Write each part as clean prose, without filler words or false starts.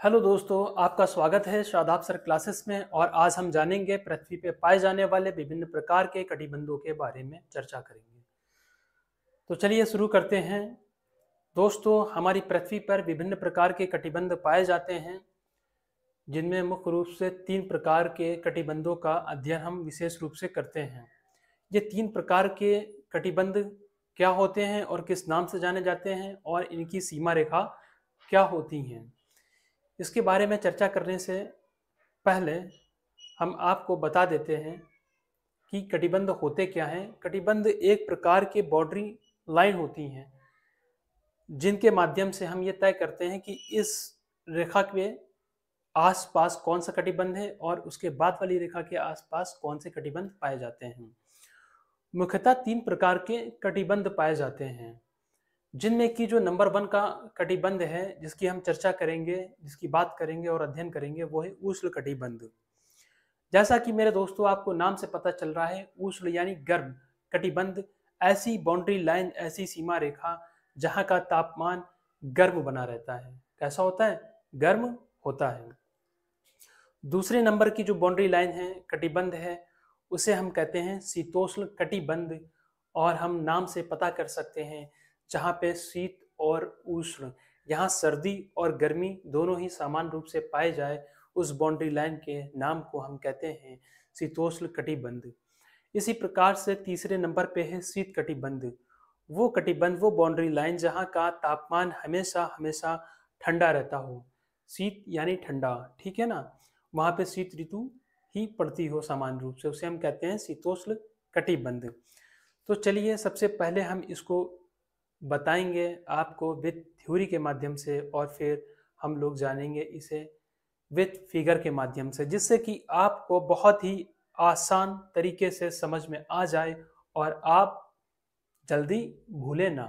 Hello दोस्तों, आपका स्वागत है शादाब सर क्लासेस में। और आज हम जानेंगे पृथ्वी पे पाए जाने वाले विभिन्न प्रकार के कटिबंधों के बारे में चर्चा करेंगे। तो चलिए शुरू करते हैं। दोस्तों, हमारी पृथ्वी पर विभिन्न प्रकार के कटिबंध पाए जाते हैं, जिनमें मुख्य रूप से 3 प्रकार के कटिबंधों का अध्ययन हम विशेष रूप से करते हैं। ये 3 प्रकार के कटिबंध क्या होते हैं और किस नाम से जाने जाते हैं और इनकी सीमा रेखा क्या होती हैं, इसके बारे में चर्चा करने से पहले हम आपको बता देते हैं कि कटिबंध होते क्या हैं। कटिबंध एक प्रकार के बाउंड्री लाइन होती हैं, जिनके माध्यम से हम ये तय करते हैं कि इस रेखा के आसपास कौन सा कटिबंध है और उसके बाद वाली रेखा के आसपास कौन से कटिबंध पाए जाते हैं। मुख्यतः 3 प्रकार के कटिबंध पाए जाते हैं, जिनमें कि जो नंबर 1 का कटिबंध है, जिसकी हम चर्चा करेंगे, जिसकी बात करेंगे और अध्ययन करेंगे, वो है उष्ण कटिबंध। जैसा कि मेरे दोस्तों आपको नाम से पता चल रहा है, उष्ण यानी गर्म कटिबंध ऐसी बाउंड्री लाइन, ऐसी सीमा रेखा जहां का तापमान गर्म बना रहता है। कैसा होता है? गर्म होता है। दूसरे नंबर की जो बाउंड्री लाइन है, कटिबंध है, उसे हम कहते हैं शीतोष्ण कटिबंध। और हम नाम से पता कर सकते हैं, जहाँ पे शीत और उष्ण, यहाँ सर्दी और गर्मी दोनों ही समान रूप से पाए जाए, उस बाउंड्री लाइन के नाम को हम कहते हैं शीतोष्ण कटिबंध। इसी प्रकार से तीसरे नंबर पे है शीत कटिबंध। वो कटिबंध, वो बाउंड्री लाइन जहाँ का तापमान हमेशा हमेशा ठंडा रहता हो। शीत यानी ठंडा, ठीक है ना? वहाँ पे शीत ऋतु ही पड़ती हो समान रूप से, उसे हम कहते हैं शीतोष्ण कटिबंध। तो चलिए सबसे पहले हम इसको बताएंगे आपको विथ थ्योरी के माध्यम से, और फिर हम लोग जानेंगे इसे विथ फिगर के माध्यम से, जिससे कि आपको बहुत ही आसान तरीके से समझ में आ जाए और आप जल्दी भूले ना।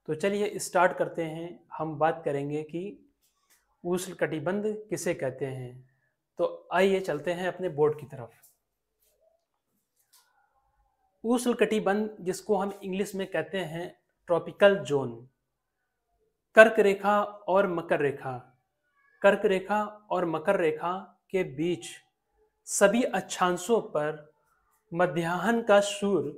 तो चलिए स्टार्ट करते हैं। हम बात करेंगे कि उष्ण कटिबंध किसे कहते हैं। तो आइए चलते हैं अपने बोर्ड की तरफ। उष्ण कटिबंध, जिसको हम इंग्लिश में कहते हैं ट्रॉपिकल जोन, कर्क रेखा और मकर रेखा, कर्क रेखा और मकर रेखा के बीच सभी अक्षांशों पर मध्याह्न का सूर्य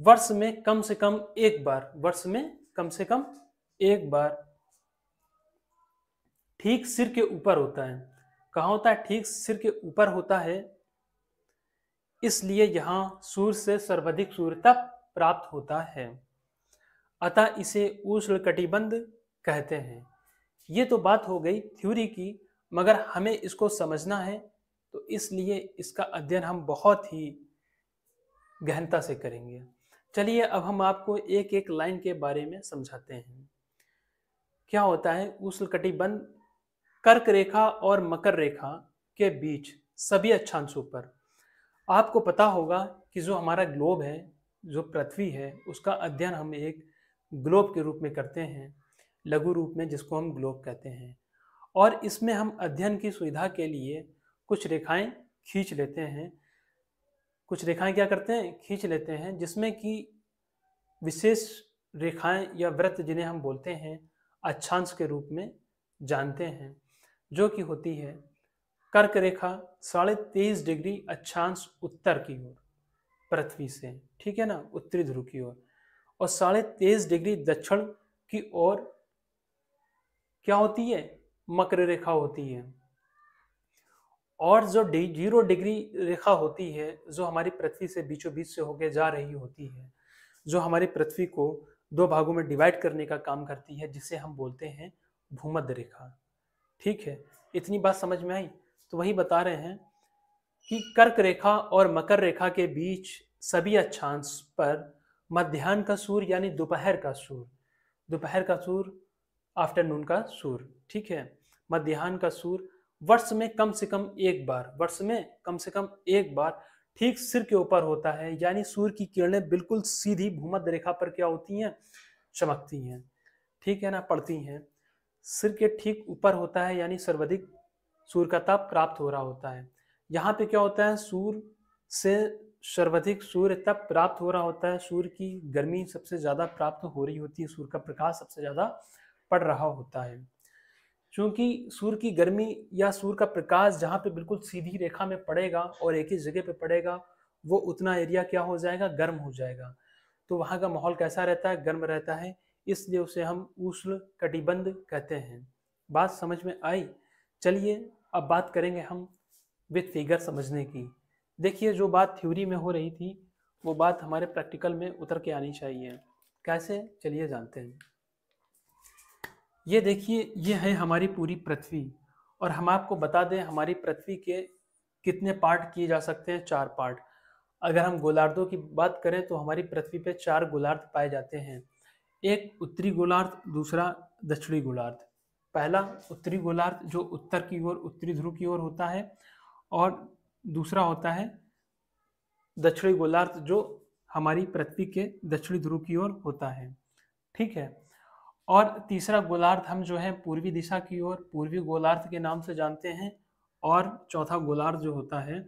वर्ष में कम से कम एक बार, वर्ष में कम से कम एक बार ठीक सिर के ऊपर होता है। कहाँ होता है? ठीक सिर के ऊपर होता है। इसलिए यहां सूर्य से सर्वाधिक सूर्यता प्राप्त होता है, अतः इसे उष्ण कटिबंध कहते हैं। ये तो बात हो गई थ्योरी की, मगर हमें इसको समझना है, तो इसलिए इसका अध्ययन हम बहुत ही गहनता से करेंगे। चलिए अब हम आपको एक एक लाइन के बारे में समझाते हैं। क्या होता है उष्ण कटिबंध? कर्क रेखा और मकर रेखा के बीच सभी अक्षांशों पर, आपको पता होगा कि जो हमारा ग्लोब है, जो पृथ्वी है, उसका अध्ययन हम एक ग्लोब के रूप में करते हैं, लघु रूप में, जिसको हम ग्लोब कहते हैं। और इसमें हम अध्ययन की सुविधा के लिए कुछ रेखाएं खींच लेते हैं। कुछ रेखाएं क्या करते हैं? खींच लेते हैं, जिसमें कि विशेष रेखाएं या वृत्त, जिन्हें हम बोलते हैं अक्षांश के रूप में जानते हैं, जो कि होती है कर्क रेखा 23.5 डिग्री अक्षांश उत्तर की ओर पृथ्वी से, ठीक है ना, उत्तरी ध्रुव की ओर, और 23.5 डिग्री दक्षिण की ओर क्या होती है? मकर रेखा होती है। और जो 0 डिग्री रेखा होती है, जो हमारी पृथ्वी से बीचों बीच से होकर जा रही होती है, जो हमारी पृथ्वी को 2 भागों में डिवाइड करने का काम करती है, जिसे हम बोलते हैं भूमध्य रेखा। ठीक है, इतनी बात समझ में आई? तो वही बता रहे हैं कि कर्क रेखा और मकर रेखा के बीच सभी अक्षांश पर मध्याह्न का सूर्य यानी दोपहर का सूर्य, दोपहर का सूर्य, आफ्टरनून का सूर्य, ठीक है, मध्याह्न का सूर्य वर्ष में कम से कम एक बार, वर्ष में कम से कम एक बार ठीक सिर के ऊपर होता है। यानी सूर्य की किरणें बिल्कुल सीधी भूमध्य रेखा पर क्या होती हैं? चमकती हैं, ठीक है ना, पड़ती हैं। सिर के ठीक ऊपर होता है, यानी सर्वाधिक सूर्य का ताप प्राप्त हो रहा होता है। यहाँ पे क्या होता है? सूर्य से सर्वाधिक सूर्य तप प्राप्त हो रहा होता है, सूर्य की गर्मी सबसे ज्यादा प्राप्त हो रही होती है, सूर्य का प्रकाश सबसे ज्यादा पड़ रहा होता है। चूंकि सूर्य की गर्मी या सूर्य का प्रकाश जहाँ पे बिल्कुल सीधी रेखा में पड़ेगा और एक ही जगह पे पड़ेगा, वो उतना एरिया क्या हो जाएगा, गर्म हो जाएगा। तो वहाँ का माहौल कैसा रहता है, गर्म रहता है, इसलिए उसे हम उष्ण कटिबंध कहते हैं। बात समझ में आई? चलिए अब बात करेंगे हम विथ फिगर समझने की। देखिए जो बात थ्योरी में हो रही थी वो बात हमारे प्रैक्टिकल में उतर के आनी चाहिए। कैसे, चलिए जानते हैं। ये देखिए, ये है हमारी पूरी पृथ्वी, और हम आपको बता दें हमारी पृथ्वी के कितने पार्ट किए जा सकते हैं, 4 पार्ट। अगर हम गोलार्धों की बात करें तो हमारी पृथ्वी पे 4 गोलार्ध पाए जाते हैं। एक उत्तरी गोलार्ध, दूसरा दक्षिणी गोलार्ध। पहला उत्तरी गोलार्ध जो उत्तर की ओर, उत्तरी ध्रुव की ओर होता है, और दूसरा होता है दक्षिणी गोलार्ध जो हमारी पृथ्वी के दक्षिणी ध्रुव की ओर होता है। ठीक है। और तीसरा गोलार्ध हम जो है पूर्वी दिशा की ओर पूर्वी गोलार्ध के नाम से जानते हैं, और चौथा गोलार्ध जो होता है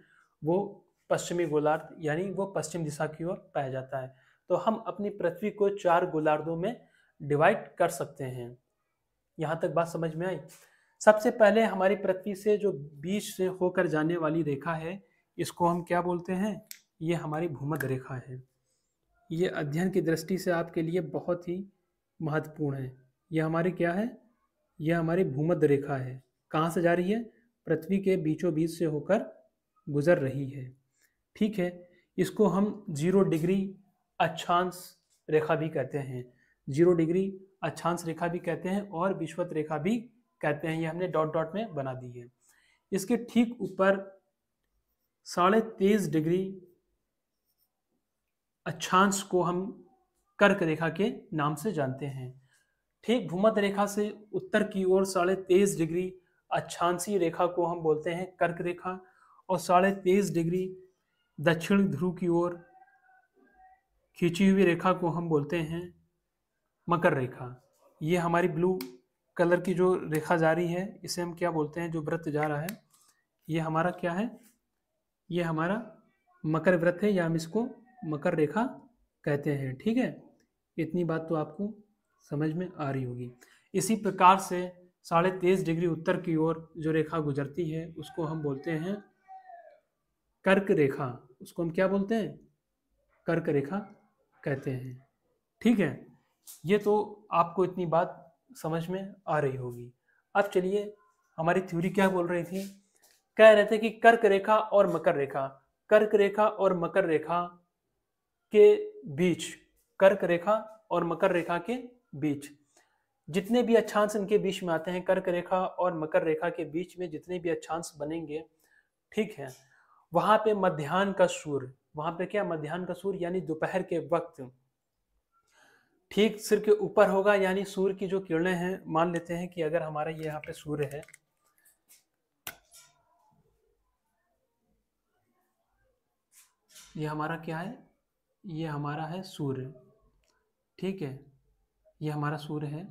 वो पश्चिमी गोलार्ध, यानी वो पश्चिम दिशा की ओर पाया जाता है। तो हम अपनी पृथ्वी को 4 गोलार्धों में डिवाइड कर सकते हैं। यहाँ तक बात समझ में आई? सबसे पहले हमारी पृथ्वी से जो बीच से होकर जाने वाली रेखा है, इसको हम क्या बोलते हैं? ये हमारी भूमध्य रेखा है। ये अध्ययन की दृष्टि से आपके लिए बहुत ही महत्वपूर्ण है। ये हमारी क्या है? यह हमारी भूमध्य रेखा है। कहाँ से जा रही है? पृथ्वी के बीचों बीच से होकर गुजर रही है। ठीक है। इसको हम 0 डिग्री अक्षांश रेखा भी कहते हैं। 0 डिग्री अक्षांश रेखा भी कहते हैं और विषुवत रेखा भी कहते हैं। ये हमने डॉट डॉट में बना दी है। इसके ठीक ऊपर 23.5 डिग्री अक्षांश को हम कर्क रेखा के नाम से जानते हैं। ठीक भूमध्य रेखा से उत्तर की ओर 23.5 डिग्री अक्षांशीय रेखा को हम बोलते हैं कर्क रेखा, और 23.5 डिग्री दक्षिण ध्रुव की ओर खींची हुई रेखा को हम बोलते हैं मकर रेखा। ये हमारी ब्लू कलर की जो रेखा जा रही है इसे हम क्या बोलते हैं? जो वृत्त जा रहा है ये हमारा क्या है? ये हमारा मकर वृत्त है, या हम इसको मकर रेखा कहते हैं। ठीक है, इतनी बात तो आपको समझ में आ रही होगी। इसी प्रकार से 23.5 डिग्री उत्तर की ओर जो रेखा गुजरती है उसको हम बोलते हैं कर्क रेखा। उसको हम क्या बोलते हैं? कर्क रेखा कहते हैं। ठीक है, ये तो आपको इतनी बात समझ में आ रही होगी। अब चलिए, हमारी थ्योरी क्या बोल रही थी? कह रहे थे कि कर्क रेखा और मकर रेखा, कर्क रेखा और मकर रेखा के बीच, कर्क रेखा और मकर रेखा के बीच जितने भी अक्षांश इनके बीच में आते हैं, कर्क रेखा और मकर रेखा के बीच में जितने भी अक्षांश बनेंगे, ठीक है, वहां पे मध्याह्न का सूर्य, वहां पे क्या? मध्याह्न का सूर्य यानी दोपहर के वक्त ठीक सिर के ऊपर होगा। यानी सूर्य की जो किरणें हैं, मान लेते हैं कि अगर हमारा ये यहाँ पे सूर्य है, ये हमारा क्या है? ये हमारा है सूर्य। ठीक है, ये हमारा सूर्य है।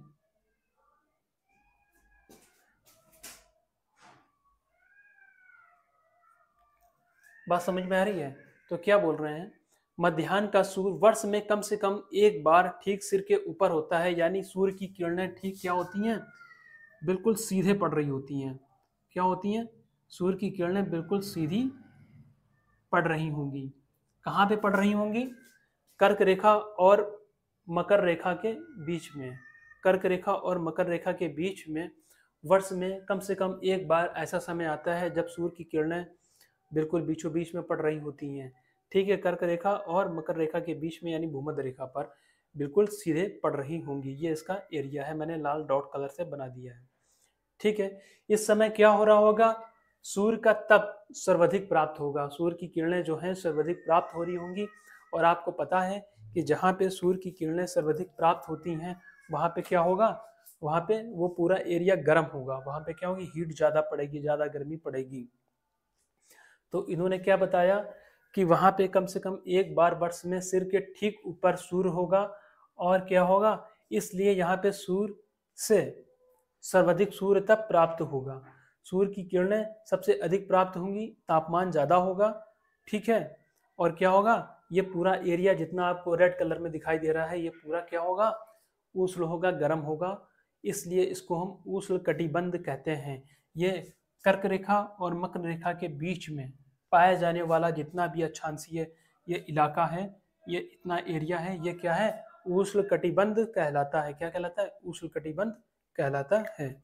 बात समझ में आ रही है? तो क्या बोल रहे हैं? मध्याह्न का सूर्य वर्ष में कम से कम एक बार ठीक सिर के ऊपर होता है। यानी सूर्य की किरणें ठीक क्या होती हैं? बिल्कुल सीधे पड़ रही होती हैं। क्या होती हैं? सूर्य की किरणें बिल्कुल सीधी पड़ रही होंगी। कहाँ पे पड़ रही होंगी? कर्क रेखा और मकर रेखा के बीच में। कर्क रेखा और मकर रेखा के बीच में वर्ष में कम से कम एक बार ऐसा समय आता है जब सूर्य की किरणें बिल्कुल बीचों बीच में पड़ रही होती हैं। ठीक है, कर्क रेखा और मकर रेखा के बीच में यानी भूमध्य रेखा पर बिल्कुल सीधे पड़ रही होंगी। ये इसका एरिया है, मैंने लाल डॉट कलर से बना दिया है। ठीक है, इस समय क्या हो रहा होगा? सूर्य का तप सर्वाधिक प्राप्त होगा। सूर्य की किरणें जो हैं सर्वाधिक प्राप्त हो रही होंगी, और आपको पता है कि जहाँ पे सूर्य की किरणें सर्वाधिक प्राप्त होती हैं वहाँ पे क्या होगा? वहाँ पे वो पूरा एरिया गर्म होगा। वहाँ पे क्या होगी? हीट ज़्यादा पड़ेगी, ज़्यादा गर्मी पड़ेगी। तो इन्होंने क्या बताया कि वहाँ पे कम से कम एक बार वर्ष में सिर के ठीक ऊपर सूर्य होगा, और क्या होगा? इसलिए यहाँ पे सूर्य से सर्वाधिक सूर्य तप प्राप्त होगा। सूर्य की किरणें सबसे अधिक प्राप्त होंगी, तापमान ज़्यादा होगा। ठीक है, और क्या होगा? ये पूरा एरिया जितना आपको रेड कलर में दिखाई दे रहा है, ये पूरा क्या होगा? उष्ण होगा, गर्म होगा। इसलिए इसको हम उष्णकटिबंध कहते हैं। ये कर्क रेखा और मकर रेखा के बीच में पाया जाने वाला जितना भी अक्षांशीय ये इलाका है, ये इतना एरिया है, ये क्या है, उष्णकटिबंध कहलाता है। क्या कहलाता है? उष्णकटिबंध कहलाता है।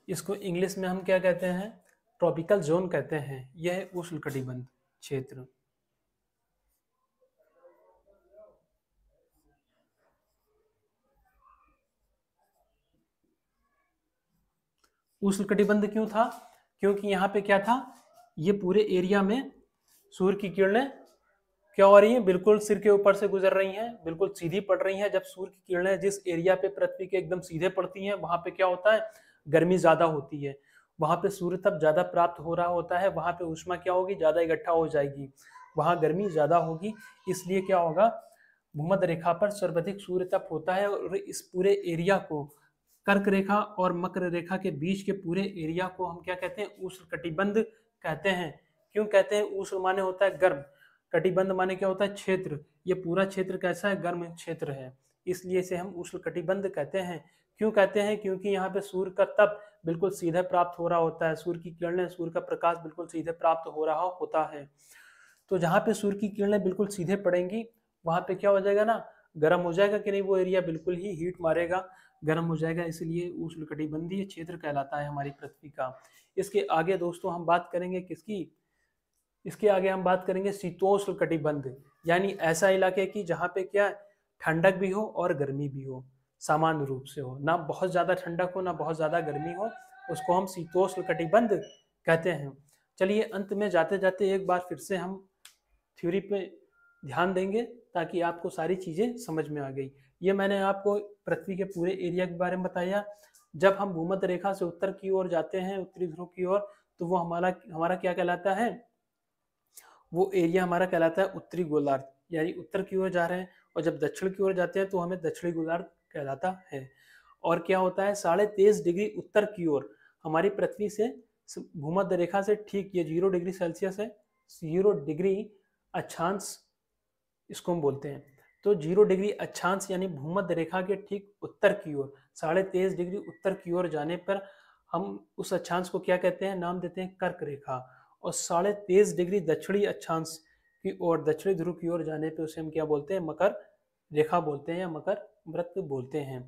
इसको इंग्लिश में हम क्या कहते हैं? ट्रॉपिकल जोन कहते हैं। यह है उष्णकटिबंध क्षेत्र। उष्णकटिबंध क्यों था? क्योंकि यहाँ पे क्या था, ये पूरे एरिया में सूर्य की किरणें क्या हो रही हैं, बिल्कुल सिर के ऊपर से गुजर रही हैं, बिल्कुल सीधी पड़ रही हैं। जब सूर्य की किरणें जिस एरिया पे पृथ्वी के एकदम सीधे पड़ती हैं, वहां पे क्या होता है, गर्मी ज्यादा होती है। वहां पे सूर्य तप ज्यादा प्राप्त हो रहा होता है, वहां पे ऊष्मा क्या होगी, ज्यादा इकट्ठा हो जाएगी, वहां गर्मी ज्यादा होगी। इसलिए क्या होगा, भूमध्य रेखा पर सर्वाधिक सूर्य तप होता है। और इस पूरे एरिया को, कर्क रेखा और मकर रेखा के बीच के पूरे एरिया को हम क्या कहते हैं, उष्णकटिबंध कहते हैं। क्यों कहते हैं? उष्ण माने होता है गर्म, कटिबंध माने क्या होता है, क्षेत्र। ये पूरा क्षेत्र कैसा है, गर्म क्षेत्र है, इसलिए इसे हम उष्णकटिबंध कहते हैं। क्यों कहते हैं? क्योंकि यहाँ पे सूर्य का तप बिल्कुल सीधे प्राप्त हो रहा होता है, सूर्य की किरणें, सूर्य का प्रकाश बिल्कुल सीधे प्राप्त हो रहा होता है। तो जहाँ पे सूर्य की किरणें बिल्कुल सीधे पड़ेंगी, वहां पे क्या हो जाएगा ना, गर्म हो जाएगा कि नहीं, वो एरिया बिल्कुल ही हीट मारेगा, गर्म हो जाएगा, इसलिए उष्णकटिबंधीय क्षेत्र कहलाता है हमारी पृथ्वी का। इसके आगे दोस्तों हम बात करेंगे किसकी? इसके आगे हम बात करेंगे शीतोष्ण कटिबंध, यानी ऐसा इलाके की जहाँ पे क्या ठंडक भी हो और गर्मी भी हो, सामान्य रूप से हो, ना बहुत ज्यादा ठंडक हो ना बहुत ज्यादा गर्मी हो, उसको हम शीतोष्ण कटिबंध कहते हैं। चलिए अंत में जाते जाते एक बार फिर से हम थ्योरी पे ध्यान देंगे ताकि आपको सारी चीजें समझ में आ गई। ये मैंने आपको पृथ्वी के पूरे एरिया के बारे में बताया। जब हम भूमध्य रेखा से उत्तर की ओर जाते हैं, उत्तरी ध्रुव की ओर, तो वो हमारा क्या कहलाता है, वो एरिया हमारा कहलाता है उत्तरी गोलार्ध, यानी उत्तर की ओर जा रहे हैं। और जब दक्षिण की ओर जाते हैं तो हमें दक्षिणी गोलार्ध कहलाता है। और क्या होता है, 23.5 डिग्री उत्तर की ओर हमारी पृथ्वी से भूमध्य रेखा से ठीक ये 0 डिग्री सेल्सियस है, 0 डिग्री अक्षांश इसको हम बोलते हैं। तो 0 डिग्री अक्षांश यानी भूमध्य रेखा के ठीक उत्तर की ओर, 23.5 डिग्री उत्तर की ओर जाने पर हम उस अक्षांश को क्या कहते हैं, नाम देते हैं कर्क रेखा। और 23.5 डिग्री दक्षिणी अक्षांश की ओर, दक्षिणी ध्रुव की ओर जाने पे उसे हम क्या बोलते हैं, मकर रेखा बोलते हैं या मकर व्रत बोलते हैं।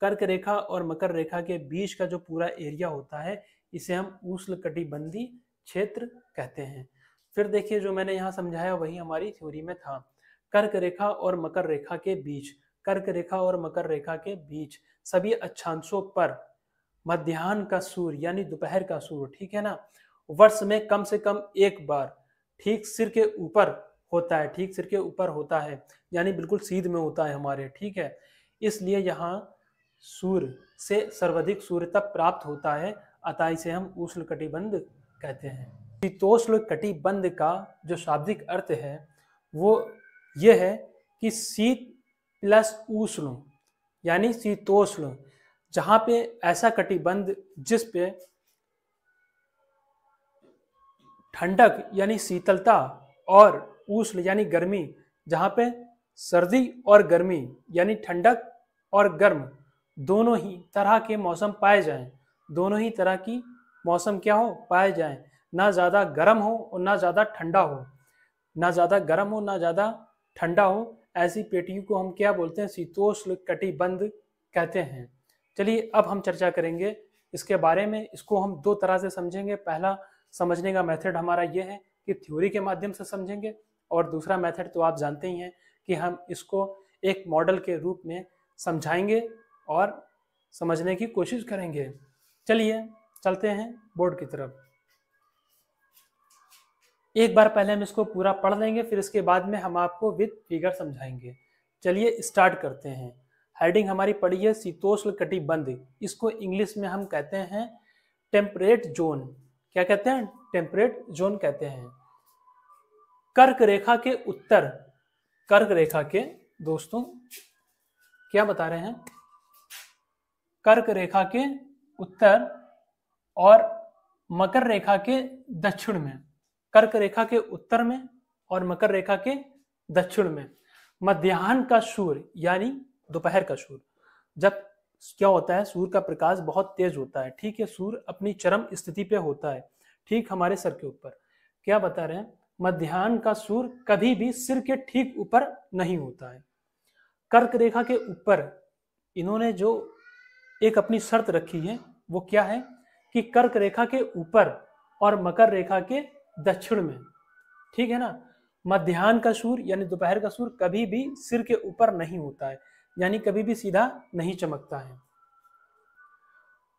कर्क रेखा और मकर रेखा के बीच का जो पूरा एरिया होता है, इसे हम उष्णकटिबंधीय क्षेत्र कहते हैं। फिर देखिए जो मैंने यहाँ समझाया वही हमारी थ्योरी में था। कर्क रेखा और मकर रेखा के बीच, कर्क रेखा और मकर रेखा के बीच सभी अक्षांशों पर मध्याह्न का सूर्य यानी दोपहर का सूर्य, ठीक है ना, वर्ष में कम से कम एक बार ठीक सिर के ऊपर होता है, ठीक सिर के ऊपर होता है, यानी बिल्कुल सीध में होता है हमारे, ठीक है। इसलिए यहाँ सूर्य से सर्वाधिक सूर्य तप प्राप्त होता है, अतः इसे हम उष्णकटिबंध कहते हैं। शीतोष्ण कटिबंध का जो शाब्दिक अर्थ है वो ये है कि शीत प्लस उष्ण यानी शीतोष्ण, जहां पे ऐसा कटिबंध जिस पे ठंडक यानी शीतलता और उष्ण यानी गर्मी, जहां पे सर्दी और गर्मी यानी ठंडक और गर्म दोनों ही तरह के मौसम पाए जाएं, दोनों ही तरह की मौसम क्या हो, पाए जाएं, ना ज्यादा गर्म हो और ना ज्यादा ठंडा हो, ना ज्यादा गर्म हो ना ज्यादा ठंडा हो, ऐसी पेटियों को हम क्या बोलते हैं, शीतोष्ण कटिबंध कहते हैं। चलिए अब हम चर्चा करेंगे इसके बारे में। इसको हम दो तरह से समझेंगे। पहला समझने का मेथड हमारा ये है कि थ्योरी के माध्यम से समझेंगे, और दूसरा मेथड तो आप जानते ही हैं कि हम इसको एक मॉडल के रूप में समझाएंगे और समझने की कोशिश करेंगे। चलिए चलते हैं बोर्ड की तरफ। एक बार पहले हम इसको पूरा पढ़ लेंगे, फिर इसके बाद में हम आपको विद फिगर समझाएंगे। चलिए स्टार्ट करते हैं। हेडिंग हमारी पड़ी है शीतोष्ण कटिबंध, इसको इंग्लिश में हम कहते हैं टेम्परेट जोन। क्या कहते हैं, टेम्परेट जोन कहते हैं। कर्क रेखा के उत्तर, कर्क रेखा के दोस्तों क्या बता रहे हैं, कर्क रेखा के उत्तर और मकर रेखा के दक्षिण में, कर्क रेखा के उत्तर में और मकर रेखा के दक्षिण में मध्याह्न का सूर्य यानी दोपहर का सूर्य, जब क्या होता है, सूर्य का प्रकाश बहुत तेज होता है, ठीक है, सूर्य अपनी चरम स्थिति पे होता है, ठीक हमारे सर के ऊपर। क्या बता रहे हैं, मध्याह्न का सूर्य कभी भी सिर के ठीक ऊपर नहीं होता है। कर्क रेखा के ऊपर इन्होंने जो एक अपनी शर्त रखी है वो क्या है कि कर्क रेखा के ऊपर और मकर रेखा के दक्षिण में, ठीक है ना, मध्याह्न का सूर्य यानी दोपहर का सूर्य कभी भी सिर के ऊपर नहीं होता है, यानी कभी भी सीधा नहीं चमकता है।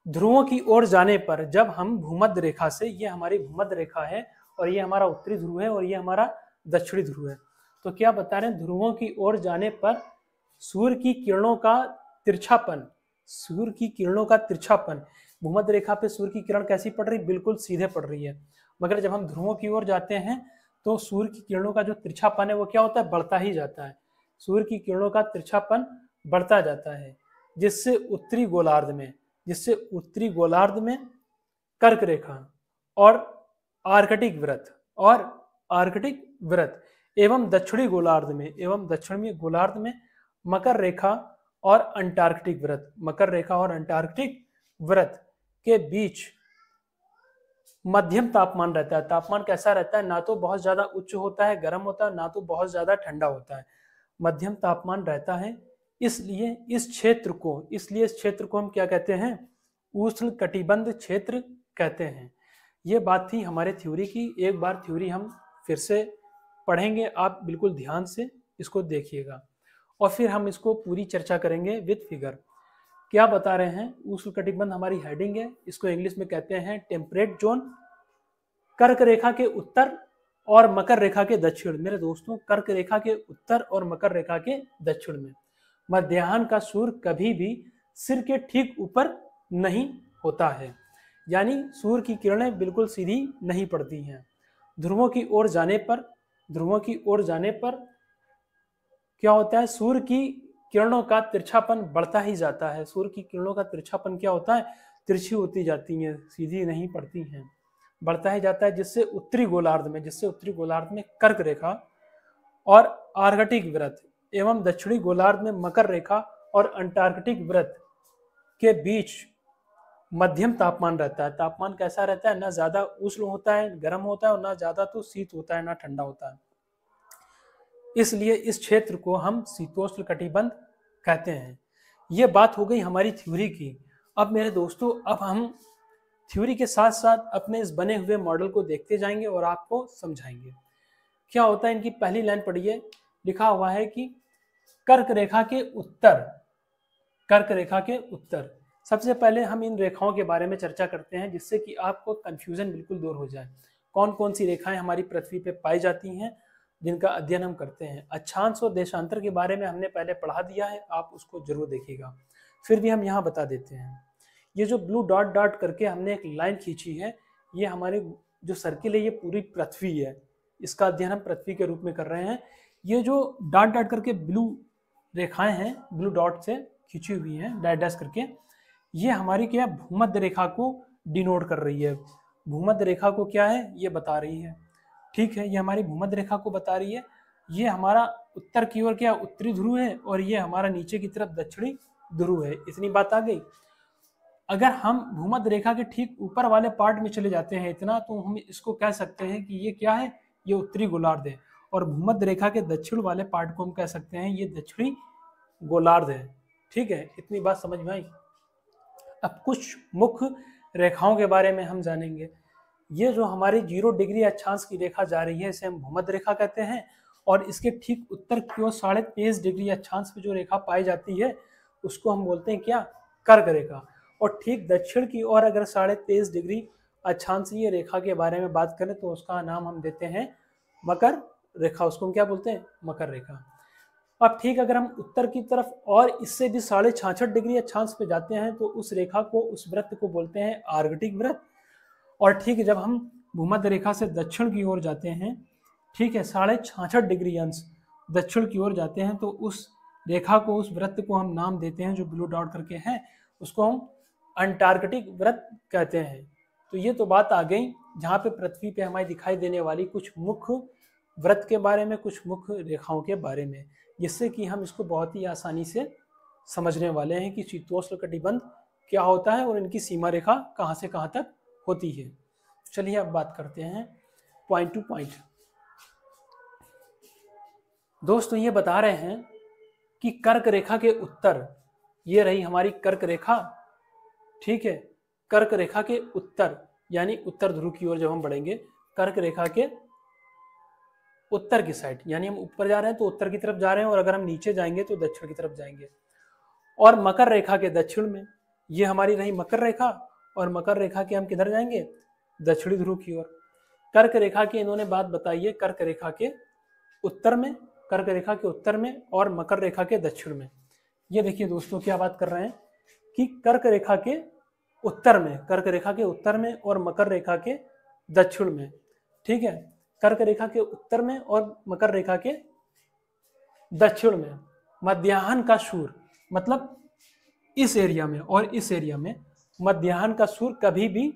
ध्रुवों की ओर जाने पर जब हम भूमध्य रेखा से, ये हमारी भूमध्य रेखा है और ये हमारा उत्तरी ध्रुव है और ये हमारा दक्षिणी ध्रुव है, तो क्या बता रहे हैं, ध्रुवों की ओर जाने पर सूर्य की किरणों का तिरछापन, सूर्य की किरणों का तिरछापन, भूमध्य रेखा पे सूर्य की किरण कैसी पड़ रही, बिल्कुल सीधे पड़ रही है, मगर जब हम ध्रुवों की ओर जाते हैं तो सूर्य की किरणों का जो तिरछापन है वो क्या होता है, बढ़ता ही जाता है, सूर्य की किरणों का तिरछापन बढ़ता जाता है, जिससे उत्तरी गोलार्ध में कर्क रेखा और आर्कटिक वृत्त एवं दक्षिणी गोलार्ध में मकर रेखा और अंटार्कटिक वृत्त के बीच मध्यम तापमान रहता है। तापमान कैसा रहता है, ना तो बहुत ज्यादा उच्च होता है, गर्म होता है, ना तो बहुत ज्यादा ठंडा होता है, मध्यम तापमान रहता है। इसलिए इस क्षेत्र को हम क्या कहते हैं, उष्ण कटिबंध क्षेत्र कहते हैं। ये बात थी हमारे थ्योरी की। एक बार थ्योरी हम फिर से पढ़ेंगे, आप बिल्कुल ध्यान से इसको देखिएगा और फिर हम इसको पूरी चर्चा करेंगे विद फिगर। क्या बता रहे हैं, उष्ण कटिबंध हमारी हेडिंग है, इसको इंग्लिश में कहते हैं टेम्परेट जोन। कर्क रेखा के उत्तर और मकर रेखा के दक्षिण, मेरे दोस्तों, कर्क रेखा के उत्तर और मकर रेखा के दक्षिण में मध्याह्न का सूर्य कभी भी सिर के ठीक ऊपर नहीं होता है, यानी सूर्य की किरणें बिल्कुल सीधी नहीं पड़ती हैं। ध्रुवों की ओर जाने पर क्या होता है, सूर्य की किरणों का तिरछापन बढ़ता ही जाता है। सूर्य की किरणों का तिरछापन क्या होता है, तिरछी होती जाती हैं, सीधी नहीं पड़ती हैं, बढ़ता ही जाता है, जिससे उत्तरी गोलार्ध में कर्क रेखा और आर्कटिक वृत्त एवं दक्षिणी गोलार्ध में मकर रेखा और अंटार्कटिक वृत्त के बीच मध्यम तापमान रहता है। तापमान कैसा रहता है, ना ज्यादा उष्ण होता है, गर्म होता है, और ना ज्यादा तो शीत होता है, ना ठंडा होता है। इसलिए इस क्षेत्र को हम शीतोष्ण कटिबंध कहते हैं। ये बात हो गई हमारी थ्योरी की। अब मेरे दोस्तों, अब हम थ्योरी के साथ साथ अपने इस बने हुए मॉडल को देखते जाएंगे और आपको समझाएंगे क्या होता है। इनकी पहली लाइन पढ़िए, लिखा हुआ है कि कर्क रेखा के उत्तर। सबसे पहले हम इन रेखाओं के बारे में चर्चा करते हैं, जिससे कि आपको कंफ्यूजन बिल्कुल दूर हो जाए। कौन कौन सी रेखाएं हमारी पृथ्वी पे पाई जाती हैं, जिनका अध्ययन हम करते हैं। अक्षांश और देशांतर के बारे में हमने पहले पढ़ा दिया है, आप उसको जरूर देखिएगा, फिर भी हम यहाँ बता देते हैं। ये जो ब्लू डॉट डॉट करके हमने एक लाइन खींची है, ये हमारे जो सर्किल है, ये पूरी पृथ्वी है, इसका अध्ययन हम पृथ्वी के रूप में कर रहे हैं। ये जो डॉट डॉट करके ब्लू रेखाएं हैं, ब्लू डॉट से खींची हुई हैं डैश डैश करके, ये हमारी क्या भूमध्य रेखा को डिनोट कर रही है। भूमध्य रेखा को क्या है, ये बता रही है, ठीक है, ये हमारी भूमध्य रेखा को बता रही है। ये हमारा उत्तर की ओर क्या उत्तरी ध्रुव है और ये हमारा नीचे की तरफ दक्षिणी ध्रुव है। इतनी बात आ गई। अगर हम भूमध्य रेखा के ठीक ऊपर वाले पार्ट में चले जाते हैं इतना, तो हम इसको कह सकते हैं कि ये क्या है, ये उत्तरी गोलार्ध है, और भूमध्य रेखा के दक्षिण वाले पार्ट को हम कह सकते हैं ये दक्षिणी गोलार्ध है। ठीक है, इतनी बात समझ में आई। अब कुछ मुख्य रेखाओं के बारे में हम जानेंगे। ये जो हमारी 0 डिग्री अक्षांश की रेखा जा रही है, इसे हम भूमध्य रेखा कहते हैं, और इसके ठीक उत्तर की ओर 23.5 डिग्री अक्षांश पे जो रेखा पाई जाती है उसको हम बोलते हैं क्या, कर्क रेखा। और ठीक दक्षिण की ओर अगर 23.5 डिग्री अक्षांशीय रेखा के बारे में बात करें तो उसका नाम हम देते हैं मकर रेखा, उसको हम क्या बोलते हैं, मकर रेखा। अब ठीक अगर हम उत्तर की तरफ और इससे भी 66.5 डिग्री अक्षांश पे जाते हैं तो उस रेखा को, उस वृत्त को बोलते हैं आर्कटिक वृत्त। और ठीक जब हम भूमध्य रेखा से दक्षिण की ओर जाते हैं, ठीक है, 66.5 डिग्री अंश दक्षिण की ओर जाते हैं, तो उस रेखा को, उस वृत्त को हम नाम देते हैं जो ब्लू डॉट करके है, उसको हम अंटार्कटिक वृत्त कहते हैं। तो ये तो बात आ गई जहाँ पे पृथ्वी पे हमारी दिखाई देने वाली कुछ मुख्य वृत्त के बारे में, कुछ मुख्य रेखाओं के बारे में। जिससे कि हम इसको बहुत ही आसानी से समझने वाले हैं कि शीतोष्ण कटिबंध क्या होता है और इनकी सीमा रेखा कहाँ से कहाँ तक होती है। चलिए अब बात करते हैं पॉइंट टू पॉइंट। दोस्तों ये बता रहे हैं कि कर्क रेखा के उत्तर, ये रही हमारी कर्क रेखा, ठीक है। कर्क रेखा के उत्तर यानी उत्तर ध्रुव की ओर जब हम बढ़ेंगे, कर्क रेखा के उत्तर की साइड, यानी हम ऊपर जा रहे हैं तो उत्तर की तरफ जा रहे हैं, और अगर हम नीचे जाएंगे तो दक्षिण की तरफ जाएंगे। और मकर रेखा के दक्षिण में, ये हमारी रही मकर रेखा, और मकर रेखा के हम किधर जाएंगे, दक्षिणी ध्रुव की ओर। कर्क रेखा की इन्होंने बात बताई है कर्क रेखा के उत्तर में, कर्क रेखा के उत्तर में और मकर रेखा के दक्षिण में। ये देखिए दोस्तों क्या बात कर रहे हैं कि कर्क रेखा के उत्तर में, कर्क रेखा के उत्तर में और मकर रेखा के दक्षिण में, ठीक है। कर्क रेखा के उत्तर में और मकर रेखा के दक्षिण में मध्याह्न का सूर्य, मतलब इस एरिया में और इस एरिया में मध्याह्न का सूर्य कभी भी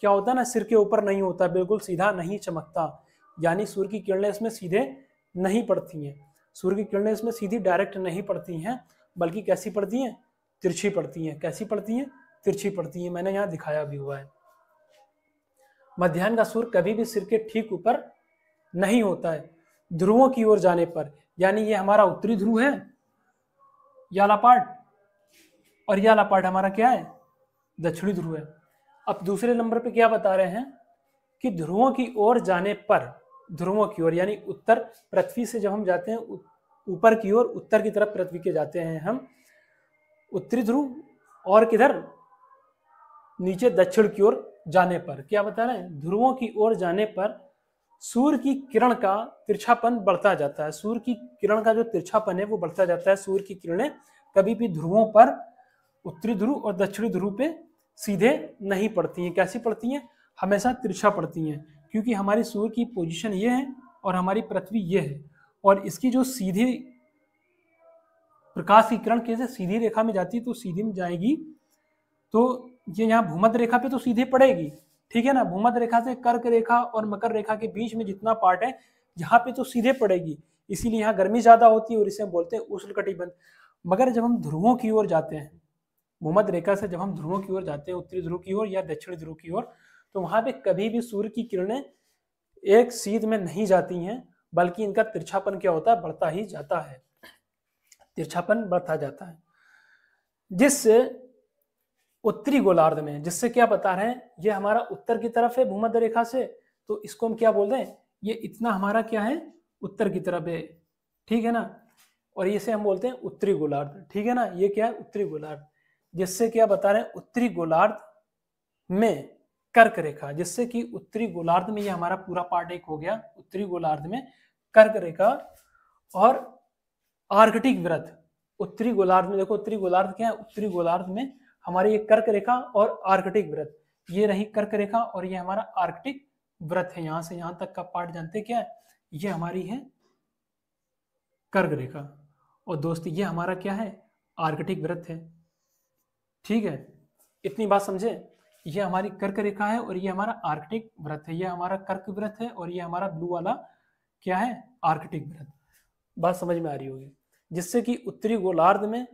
क्या होता है ना, सिर के ऊपर नहीं होता, बिल्कुल सीधा नहीं चमकता, यानी सूर्य की किरणें इसमें सीधे नहीं पड़ती हैं। सूर्य की किरणें इसमें सीधी डायरेक्ट नहीं पड़ती हैं, बल्कि कैसी पड़ती हैं, तिरछी पड़ती हैं। कैसी पड़ती हैं, तिरछी पड़ती हैं। मैंने यहाँ दिखाया भी हुआ है। मध्याह्न का सूर्य कभी भी सिर के ठीक ऊपर नहीं होता है ध्रुवों की ओर जाने पर, यानी ये हमारा उत्तरी ध्रुव है, ये वाला पार्ट, और ये वाला पार्ट हमारा क्या है, दक्षिणी ध्रुव है। अब दूसरे नंबर पे क्या बता रहे हैं कि ध्रुवों की ओर जाने पर, ध्रुवों की ओर यानी उत्तर, पृथ्वी से जब हम जाते हैं ऊपर की ओर, उत्तर की तरफ पृथ्वी के जाते हैं हम, उत्तरी ध्रुव, और किधर, नीचे दक्षिण की ओर जाने पर क्या बता रहे हैं, ध्रुवों की ओर जाने पर सूर्य की किरण का तिरछापन बढ़ता जाता है। सूर्य की किरण का जो तिरछापन है वो बढ़ता जाता है। सूर्य की किरणें कभी भी ध्रुवों पर, उत्तरी ध्रुव और दक्षिणी ध्रुव पे सीधे नहीं पड़ती हैं। कैसी पड़ती हैं, हमेशा तिरछा पड़ती हैं, क्योंकि हमारी सूर्य की पोजीशन ये है और हमारी पृथ्वी ये है, और इसकी जो सीधी प्रकाश की किरण कैसे सीधी रेखा में जाती है, तो सीधी में जाएगी तो ये यहाँ भूमध्य रेखा पे तो सीधे पड़ेगी, ठीक है ना। भूमध्य रेखा से कर्क रेखा और मकर रेखा के बीच में जितना पार्ट है यहाँ पे तो सीधे पड़ेगी, इसीलिए यहाँ गर्मी ज्यादा होती है और इसे हम बोलते हैं उष्णकटिबंध। मगर जब हम ध्रुवों की ओर जाते हैं, भूमध्य रेखा से जब हम ध्रुवों की ओर जाते हैं, उत्तरी ध्रुव की ओर या दक्षिणी ध्रुव की ओर, तो वहां पे कभी भी सूर्य की किरणें एक सीध में नहीं जाती हैं, बल्कि इनका तिरछापन क्या होता है, बढ़ता ही जाता है, तिरछापन बढ़ता जाता है। जिससे उत्तरी गोलार्ध में, जिससे क्या बता रहे हैं, ये हमारा उत्तर की तरफ है भूमध्य रेखा से, तो इसको हम क्या बोल रहे हैं, ये इतना हमारा क्या है, उत्तर की तरफ है, ठीक है ना। और इसे हम बोलते हैं उत्तरी गोलार्ध, ठीक है ना। ये क्या है, उत्तरी गोलार्ध। जिससे क्या बता रहे हैं, उत्तरी गोलार्ध में कर्क रेखा, जिससे कि उत्तरी गोलार्ध में ये हमारा पूरा पार्ट एक हो गया, उत्तरी गोलार्ध में कर्क रेखा और आर्कटिक वृत्त। उत्तरी गोलार्ध में देखो, उत्तरी गोलार्ध क्या है, उत्तरी गोलार्ध में हमारी ये कर्क रेखा और आर्कटिक वृत्त, ये रही कर्क रेखा और ये हमारा आर्कटिक वृत्त है। यहां से यहां तक का पार्ट जानते क्या है, ये हमारी है कर्क रेखा, और दोस्त ये हमारा क्या है, आर्कटिक वृत्त है, ठीक है। इतनी बात समझे, ये हमारी कर्क रेखा है और ये हमारा आर्कटिक वृत्त है, ये हमारा कर्क वृत्त है और ये हमारा ब्लू वाला क्या है, आर्कटिक वृत्त। बात समझ में आ रही होगी। जिससे कि उत्तरी गोलार्ध में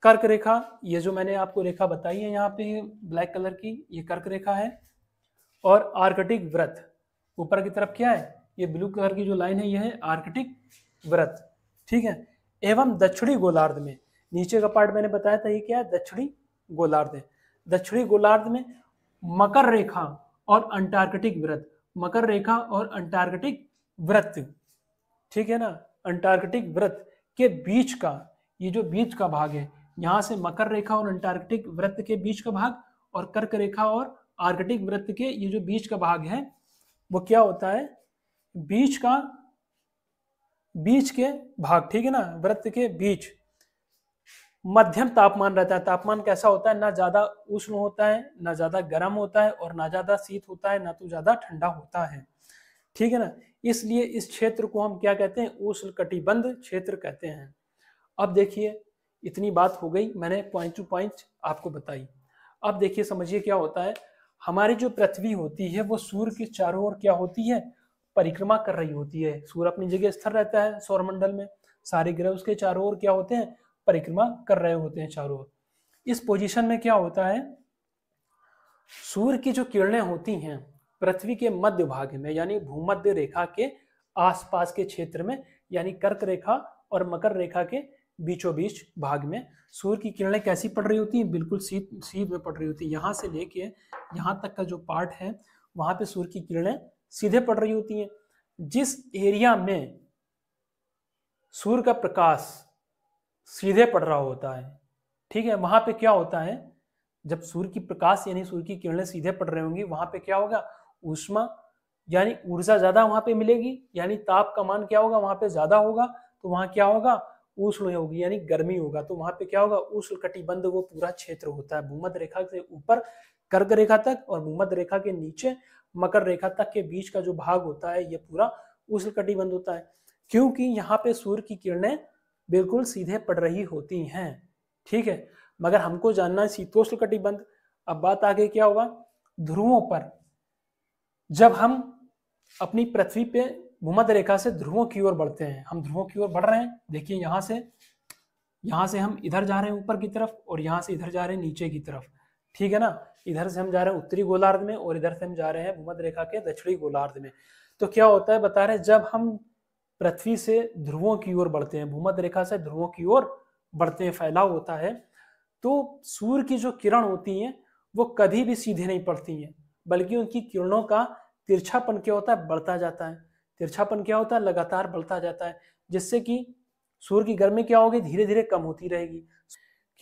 कर्क रेखा, ये जो मैंने आपको रेखा बताई है यहाँ पे ब्लैक कलर की, ये कर्क रेखा है, और आर्कटिक वृत्त ऊपर की तरफ क्या है, ये ब्लू कलर की जो लाइन है, ये है आर्कटिक वृत्त, ठीक है। एवं दक्षिणी गोलार्ध में, नीचे का पार्ट मैंने बताया था, ये क्या है, दक्षिणी गोलार्ध है। दक्षिणी गोलार्ध में मकर रेखा और अंटार्कटिक वृत्त, मकर रेखा और अंटार्कटिक वृत्त, ठीक है ना। अंटार्कटिक वृत्त के बीच का, ये जो बीच का भाग है, यहां से मकर रेखा और अंटार्कटिक वृत्त के बीच का भाग, और कर्क रेखा और आर्कटिक वृत्त के ये जो बीच का भाग है, वो क्या होता है, बीच के भाग, ठीक है ना, वृत्त के बीच मध्यम तापमान रहता है। तापमान कैसा होता है, ना ज्यादा उष्ण होता है, ना ज्यादा गर्म होता है, और ना ज्यादा शीत होता है, ना तो ज्यादा ठंडा होता है, ठीक है ना। इसलिए इस क्षेत्र को हम क्या कहते हैं, उष्णकटिबंध क्षेत्र कहते हैं। अब देखिए, इतनी बात हो गई, मैंने पॉइंट टू पॉइंट आपको बताई। अब देखिए, समझिए क्या होता है, हमारी जो पृथ्वी होती है वो सूर्य के चारों ओर क्या होती है, परिक्रमा कर रही होती है। सूर्य अपनी जगह स्थिर रहता है सौरमंडल में, सारे ग्रह उसके चारों ओर क्या होते हैं, परिक्रमा कर रहे होते हैं चारों ओर। इस पोजीशन में क्या होता है, सूर्य की जो किरणें होती हैं पृथ्वी के मध्य भाग में यानी भूमध्य रेखा के आसपास के क्षेत्र में, यानी कर्क रेखा और मकर रेखा के बीचों बीच भाग में सूर्य की किरणें कैसी पड़ रही होती हैं, बिल्कुल सीध में पड़ रही होती है। यहाँ से लेके यहाँ तक का जो पार्ट है वहां पे सूर्य की किरणें सीधे पड़ रही होती हैं। जिस एरिया में सूर्य का प्रकाश सीधे पड़ रहा होता है, ठीक है, वहां पे क्या होता है, जब सूर्य की प्रकाश यानी सूर्य की किरणें सीधे पड़ रही होंगी वहां पे क्या होगा, ऊष्मा यानी ऊर्जा ज्यादा वहां पे मिलेगी, यानी ताप का मान क्या होगा वहां पे ज्यादा होगा, तो वहां क्या होगा, उष्ण होगी यानी गर्मी होगा। तो वहां पे क्या होगा, उष्ण कटिबंध वो पूरा क्षेत्र होता है, भूमध्य रेखा से ऊपर कर्क रेखा तक और भूमध्य रेखा के नीचे मकर रेखा तक के बीच का जो भाग होता है ये पूरा उष्ण कटिबंध होता है, क्योंकि यहाँ पे सूर्य की किरणें बिल्कुल सीधे पड़ रही होती हैं। ठीक है, मगर हमको जानना है शीतोष्ण कटिबंध। अब बात आगे क्या होगा, ध्रुवों पर जब हम अपनी पृथ्वी पे भूमध्य रेखा से ध्रुवों की ओर बढ़ते हैं, हम ध्रुवों की ओर बढ़ रहे हैं, देखिए यहाँ से हम इधर जा रहे हैं ऊपर की तरफ और यहाँ से इधर जा रहे हैं नीचे की तरफ, ठीक है ना, इधर से हम जा रहे हैं उत्तरी गोलार्ध में और इधर से हम जा रहे हैं भूमध्य रेखा के दक्षिणी गोलार्ध में। तो क्या होता है बता रहे हैं, जब हम पृथ्वी से ध्रुवों की ओर बढ़ते हैं, भूमध्य रेखा से ध्रुवों की ओर बढ़ते हैं, फैलाव होता है, तो सूर्य की जो किरण होती हैं वो कभी भी सीधे नहीं पड़ती हैं, बल्कि उनकी किरणों का तिरछापन क्या होता है, बढ़ता जाता है। तिरछापन क्या होता है, लगातार बढ़ता जाता है, जिससे कि सूर्य की गर्मी क्या होगी, धीरे धीरे कम होती रहेगी।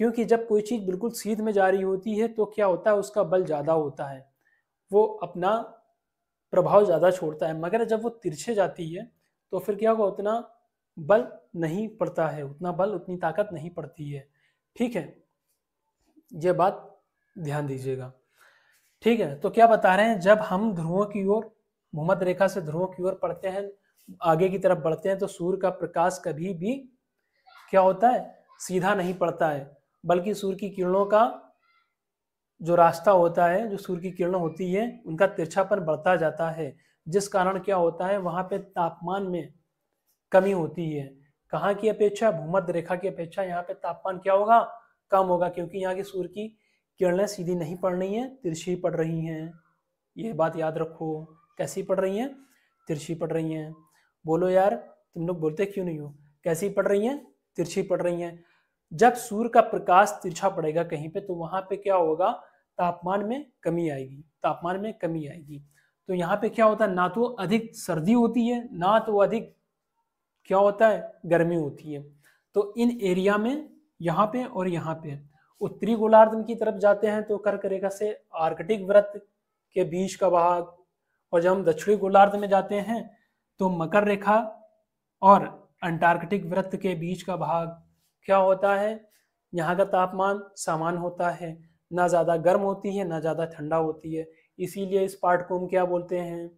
क्योंकि जब कोई चीज बिल्कुल सीध में जा रही होती है तो क्या होता है, उसका बल ज्यादा होता है, वो अपना प्रभाव ज्यादा छोड़ता है, मगर जब वो तिरछे जाती है तो फिर क्या होगा, उतना बल नहीं पड़ता है, उतना बल उतनी ताकत नहीं पड़ती है। ठीक है, ये बात ध्यान दीजिएगा। ठीक है, तो क्या बता रहे हैं, जब हम ध्रुवों की ओर भूमध्य रेखा से ध्रुवों की ओर पढ़ते हैं, आगे की तरफ बढ़ते हैं, तो सूर्य का प्रकाश कभी भी क्या होता है, सीधा नहीं पड़ता है, बल्कि सूर्य की किरणों का जो रास्ता होता है, जो सूर्य की किरणें होती है उनका तिरछापन बढ़ता जाता है, जिस कारण क्या होता है, वहां पे तापमान में कमी होती है। कहाँ की अपेक्षा, भूमध्य रेखा की अपेक्षा यहाँ पे तापमान क्या होगा, कम होगा, क्योंकि यहाँ की सूर्य की किरणें सीधी नहीं पड़ रही हैं, तिरछी पड़ रही हैं। ये बात याद रखो, कैसी पड़ रही हैं, तिरछी पड़ रही हैं। बोलो यार, तुम लोग बोलते क्यों नहीं हो, कैसी पड़ रही हैं, तिरछी पड़ रही हैं। जब सूर्य का प्रकाश तिरछा पड़ेगा कहीं पे तो वहां पे क्या होगा, तापमान में कमी आएगी, तापमान में कमी आएगी। तो यहाँ पे क्या होता है, ना तो अधिक सर्दी होती है, ना तो अधिक क्या होता है, गर्मी होती है। तो इन एरिया में यहाँ पे और यहाँ पे उत्तरी गोलार्ध की तरफ जाते हैं तो कर्क रेखा से आर्कटिक वृत्त के बीच का भाग, और जब हम दक्षिणी गोलार्ध में जाते हैं तो मकर रेखा और अंटार्कटिक वृत्त के बीच का भाग क्या होता है, यहाँ का तापमान समान होता है, ना ज़्यादा गर्म होती है ना ज़्यादा ठंडा होती है। इसीलिए इस पार्ट को हम क्या बोलते हैं,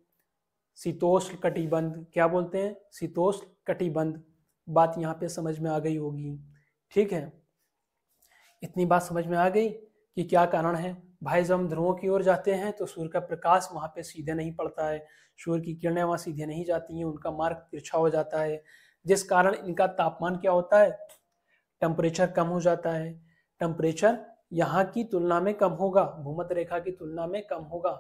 शीतोष्ण कटिबंध। क्या बोलते हैं, शीतोष्ण कटिबंध। बात यहाँ पे समझ में आ गई होगी। ठीक है, इतनी बात समझ में आ गई कि क्या कारण है भाई, जब हम ध्रुवों की ओर जाते हैं तो सूर्य का प्रकाश वहां पे सीधे नहीं पड़ता है, सूर्य की किरणें वहां सीधे नहीं जाती हैं, उनका मार्ग तिरछा हो जाता है, जिस कारण इनका तापमान क्या होता है, टेम्परेचर कम हो जाता है। टेम्परेचर यहाँ की तुलना में कम होगा, भूमध्य रेखा की तुलना में कम होगा।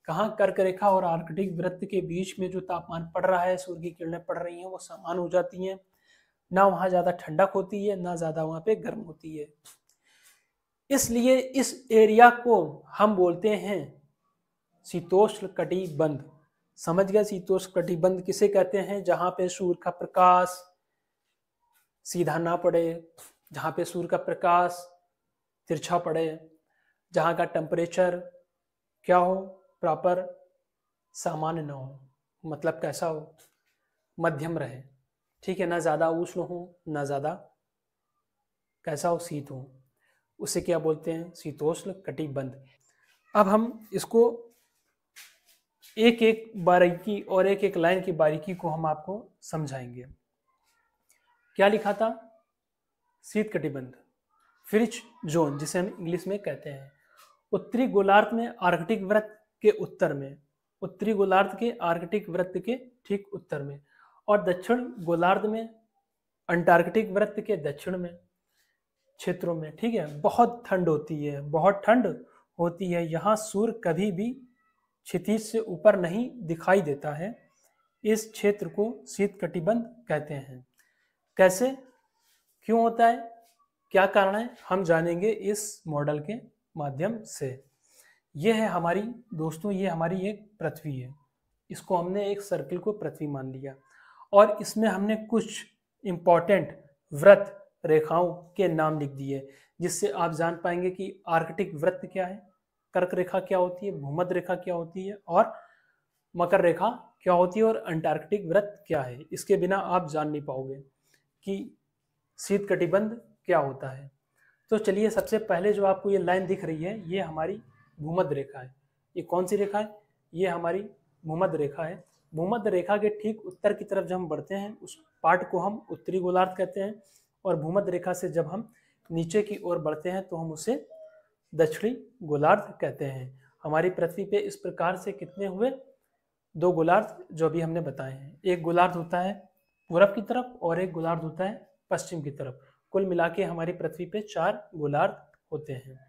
कहाँ, कर्क रेखा और आर्कटिक वृत्त के बीच में जो तापमान पड़ रहा है, सूर्य की किरणें पड़ रही हैं, वो समान हो जाती हैं, ना वहाँ ज्यादा ठंडक होती है ना ज्यादा वहाँ पे गर्म होती है। इसलिए इस एरिया को हम बोलते हैं शीतोष्ण कटिबंध। समझ गया, शीतोष्ण कटिबंध किसे कहते हैं, जहां पे सूर्य का प्रकाश सीधा ना पड़े, जहां पे सूर्य का प्रकाश तिरछा पड़े, जहां का टेम्परेचर क्या हो, प्रॉपर सामान्य ना हो, मतलब कैसा हो, मध्यम रहे। ठीक है, ना ज्यादा उष्ण हो ना ज्यादा कैसा हो, शीत हो, उसे क्या बोलते हैं, शीतोष्ण कटिबंध। अब हम इसको एक एक बारीकी और एक एक लाइन की बारीकी को हम आपको समझाएंगे। क्या लिखा था, शीत कटिबंध, फ्रिज जोन जिसे हम इंग्लिश में कहते हैं, उत्तरी गोलार्ध में आर्कटिक वृत्त के उत्तर में, उत्तरी गोलार्ध के आर्कटिक वृत्त के ठीक उत्तर में, और दक्षिण गोलार्ध में अंटार्कटिक वृत्त के दक्षिण में क्षेत्रों में, ठीक है, बहुत ठंड होती है, बहुत ठंड होती है। यहाँ सूर्य कभी भी क्षितिज से ऊपर नहीं दिखाई देता है। इस क्षेत्र को शीत कटिबंध कहते हैं। कैसे, क्यों होता है, क्या कारण है, हम जानेंगे इस मॉडल के माध्यम से। यह है हमारी दोस्तों, ये हमारी एक पृथ्वी है। इसको हमने एक सर्कल को पृथ्वी मान लिया और इसमें हमने कुछ इंपॉर्टेंट वृत्त रेखाओं के नाम लिख दिए, जिससे आप जान पाएंगे कि आर्कटिक वृत्त क्या है, कर्क रेखा क्या होती है, भूमध्य रेखा क्या होती है और मकर रेखा क्या होती है और अंटार्कटिक वृत्त क्या है। इसके बिना आप जान नहीं पाओगे कि शीत कटिबंध क्या होता है। तो चलिए, सबसे पहले जो आपको ये लाइन दिख रही है, ये हमारी भूमध्य रेखा है। ये कौन सी रेखा है, ये हमारी भूमध्य रेखा है। भूमध्य रेखा के ठीक उत्तर की तरफ जब हम बढ़ते हैं, उस पार्ट को हम उत्तरी गोलार्ध कहते हैं, और भूमध्य रेखा से जब हम नीचे की ओर बढ़ते हैं तो हम उसे दक्षिणी गोलार्ध कहते हैं। हमारी पृथ्वी पे इस प्रकार से कितने हुए, 2 गोलार्ध जो भी हमने बताए हैं। एक गोलार्ध होता है पूरब की तरफ और एक गोलार्ध होता है पश्चिम की तरफ। कुल मिला के हमारी पृथ्वी पे 4 गोलार्ध होते हैं।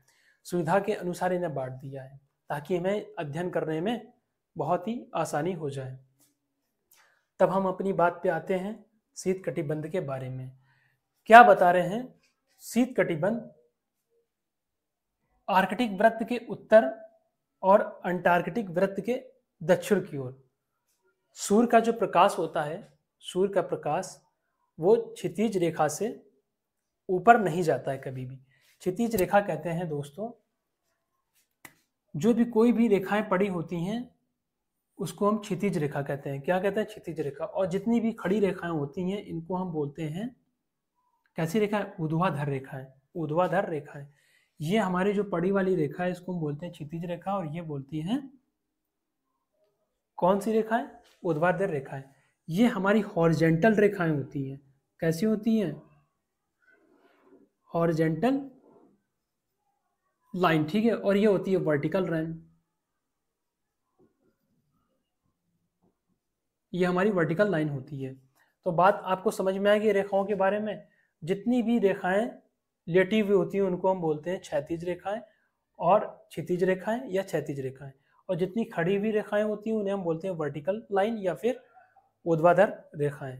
सुविधा के अनुसार इन्हें बांट दिया है ताकि हमें अध्ययन करने में बहुत ही आसानी हो जाए। तब हम अपनी बात पे आते हैं शीत कटिबंध के बारे में। क्या बता रहे हैं, शीत कटिबंध आर्कटिक वृत्त के उत्तर और अंटार्कटिक वृत्त के दक्षिण की ओर सूर्य का जो प्रकाश होता है, सूर्य का प्रकाश वो क्षितिज रेखा से ऊपर नहीं जाता है कभी भी। क्षितिज रेखा कहते हैं दोस्तों, जो भी कोई भी रेखाएं पड़ी होती हैं उसको हम क्षितिज रेखा कहते हैं। क्या कहते हैं, क्षितिज रेखा। और जितनी भी खड़ी रेखाएं होती हैं इनको हम बोलते हैं कैसी रेखाएं, ऊर्ध्वाधर रेखाएं। ऊर्ध्वाधर रेखाएं, ये हमारी जो पड़ी वाली रेखा है इसको हम बोलते हैं क्षितिज रेखा, और ये बोलती हैं कौन सी रेखाएं, ऊर्ध्वाधर रेखाएं। ये हमारी हॉरिजेंटल रेखाएं होती हैं। कैसी होती हैं, हॉरिजेंटल लाइन, ठीक है। और ये होती है वर्टिकल लाइन, ये हमारी वर्टिकल लाइन होती है। तो बात आपको समझ में आएगी रेखाओं के बारे में। जितनी भी रेखाएं लेटी हुई होती हैं उनको हम बोलते हैं क्षैतिज रेखाएं और क्षितिज रेखाएं या क्षैतिज रेखाएं, और जितनी खड़ी हुई रेखाएं होती हैं उन्हें हम बोलते हैं वर्टिकल लाइन या फिर ऊर्ध्वाधर रेखाएं।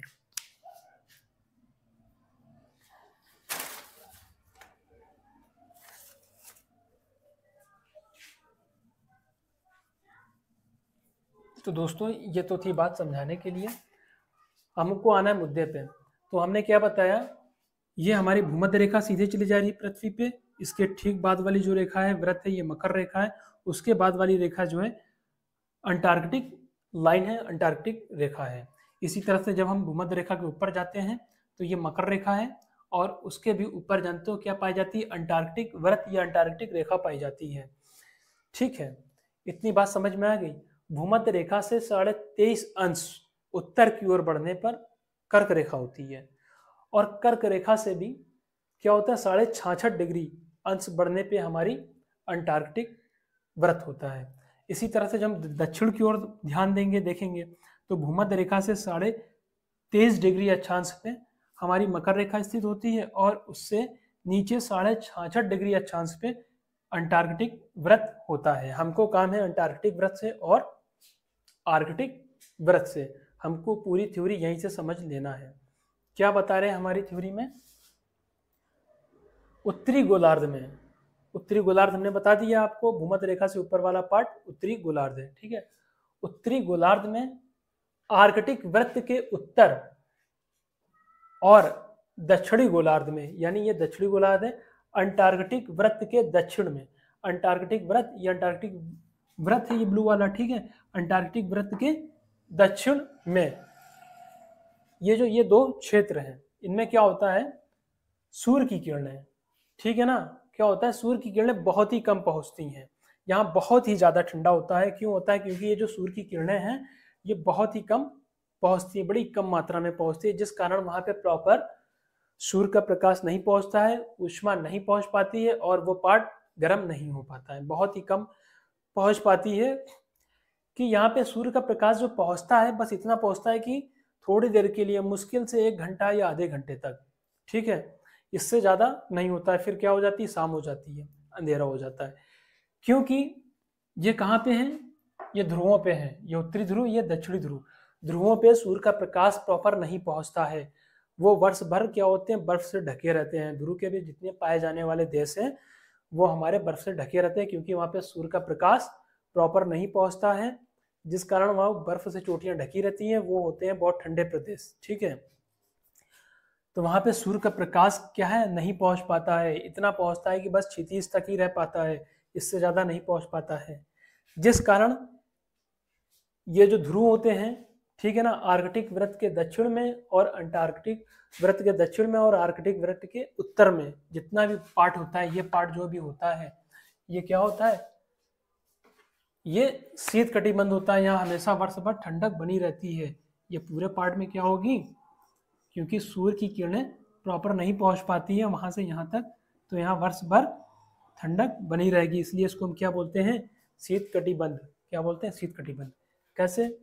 तो दोस्तों, ये तो थी बात समझाने के लिए। हमको आना है मुद्दे पे। तो हमने क्या बताया, ये हमारी भूमध्य रेखा सीधे चली जा रही है पृथ्वी पे। इसके ठीक बाद वाली जो रेखा है वृत्त है, ये मकर रेखा है। उसके बाद वाली रेखा जो है अंटार्कटिक लाइन है, अंटार्कटिक रेखा है। इसी तरह से जब हम भूमध्य रेखा के ऊपर जाते हैं तो ये मकर रेखा है, और उसके भी ऊपर जानते हो क्या पाई जाती है, अंटार्कटिक वृत्त या अंटार्कटिक रेखा पाई जाती है। ठीक है, इतनी बात समझ में आ गई। भूमध्य रेखा से 23.5 अंश उत्तर की ओर बढ़ने पर कर्क रेखा होती है, और कर्क रेखा से भी क्या होता है, 66.5 डिग्री अंश बढ़ने पे हमारी अंटार्कटिक वृत्त होता है। इसी तरह से जब हम दक्षिण की ओर ध्यान देंगे, देखेंगे तो भूमध्य रेखा से 23.5 डिग्री अक्षांश पे हमारी मकर रेखा स्थित होती है, और उससे नीचे 66.5 डिग्री अक्षांश पे अंटार्कटिक वृत्त होता है। हमको काम है अंटार्कटिक वृत्त से और आर्कटिक वृत्त से। हमको पूरी थ्योरी यहीं से समझ लेना है। क्या बता रहे हैं हमारी थ्योरी में, उत्तरी गोलार्ध में, उत्तरी गोलार्ध हमने बता दिया आपको, भूमध्य रेखा से ऊपर वाला पार्ट उत्तरी गोलार्ध है, ठीक है। उत्तरी गोलार्ध में आर्कटिक वृत्त के उत्तर और दक्षिणी गोलार्ध में, यानी ये दक्षिणी गोलार्ध है, अंटार्कटिक वृत्त के दक्षिण में, अंटार्कटिक वृत्त, ये अंटार्कटिक वृत्त है, ये ब्लू वाला, ठीक है। अंटार्कटिक वृत्त के दक्षिण में ये जो ये 2 क्षेत्र हैं, इनमें क्या होता है, सूर्य की किरणें, ठीक है ना, क्या होता है, सूर्य की किरणें बहुत ही कम पहुंचती हैं। यहाँ बहुत ही ज्यादा ठंडा होता है। क्यों होता है, क्योंकि ये जो सूर्य की किरणें हैं ये बहुत ही कम पहुंचती है, बड़ी कम मात्रा में पहुंचती है, जिस कारण वहां पे प्रॉपर सूर्य का प्रकाश नहीं पहुंचता है, ऊष्मा नहीं पहुंच पाती है, और वो पार्ट गर्म नहीं हो पाता है, बहुत ही कम पहुंच पाती है। कि यहाँ पे सूर्य का प्रकाश जो पहुंचता है बस इतना पहुंचता है कि थोड़ी देर के लिए, मुश्किल से 1 घंटा या आधे घंटे तक, ठीक है, इससे ज़्यादा नहीं होता है। फिर क्या हो जाती है, शाम हो जाती है, अंधेरा हो जाता है। क्योंकि ये कहाँ पे हैं, ये ध्रुवों पे हैं, ये उत्तरी ध्रुव, ये दक्षिणी ध्रुव। ध्रुवों पे सूर्य का प्रकाश प्रॉपर नहीं पहुंचता है, वो वर्ष भर क्या होते हैं, बर्फ से ढके रहते हैं। ध्रुव के भी जितने पाए जाने वाले देश हैं वो हमारे बर्फ से ढके रहते हैं, क्योंकि वहाँ पे सूर्य का प्रकाश प्रॉपर नहीं पहुंचता है, जिस कारण वहाँ बर्फ से चोटियां ढकी रहती हैं। वो होते हैं बहुत ठंडे प्रदेश, ठीक है। तो वहाँ पे सूर्य का प्रकाश क्या है, नहीं पहुंच पाता है, इतना पहुंचता है कि बस क्षितिज तक ही रह पाता है, इससे ज़्यादा नहीं पहुंच पाता है। जिस कारण ये जो ध्रुव होते हैं, ठीक है ना, आर्कटिक वृत्त के दक्षिण में और अंटार्कटिक वृत्त के दक्षिण में और आर्कटिक वृत्त के उत्तर में जितना भी पार्ट होता है, ये पार्ट जो भी होता है, ये क्या होता है, ये शीत कटिबंध होता है। यहाँ हमेशा वर्ष भर ठंडक बनी रहती है। ये पूरे पार्ट में क्या होगी, क्योंकि सूर्य की किरणें प्रॉपर नहीं पहुंच पाती है वहां से यहाँ तक, तो यहाँ वर्ष भर ठंडक बनी रहेगी। इसलिए इसको हम क्या बोलते हैं, शीत कटिबंध। क्या बोलते हैं, शीत कटिबंध। कैसे,